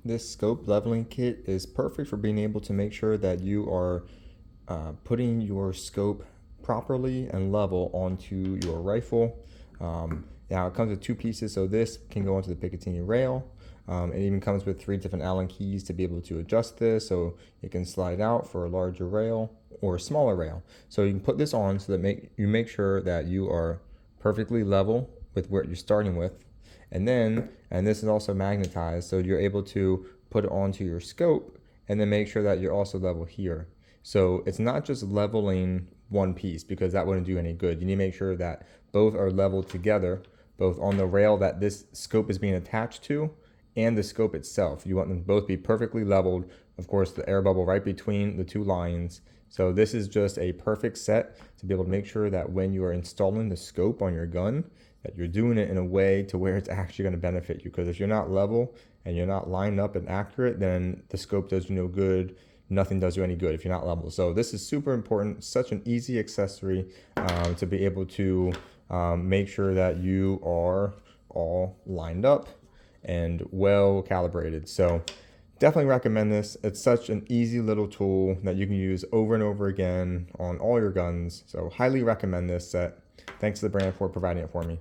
This scope leveling kit is perfect for being able to make sure that you are putting your scope properly and level onto your rifle. Now it comes with two pieces, so this can go onto the Picatinny rail. It even comes with 3 different Allen keys to be able to adjust this, so it can slide out for a larger rail or a smaller rail. So you can put this on so that you make sure that you are perfectly level with where you're starting with. And this is also magnetized, so you're able to put it onto your scope and then make sure that you're also level here. So it's not just leveling one piece, because that wouldn't do any good. You need to make sure that both are leveled together, both on the rail that this scope is being attached to and the scope itself. You want them to both be perfectly leveled. Of course, the air bubble right between the 2 lines. So this is just a perfect set to be able to make sure that when you are installing the scope on your gun, that you're doing it in a way to where it's actually going to benefit you. Because if you're not level and you're not lined up and accurate, then the scope does you no good. Nothing does you any good if you're not level. So this is super important, such an easy accessory to be able to make sure that you are all lined up and well calibrated. So definitely recommend this. It's such an easy little tool that you can use over and over again on all your guns. So highly recommend this set. Thanks to the brand for providing it for me.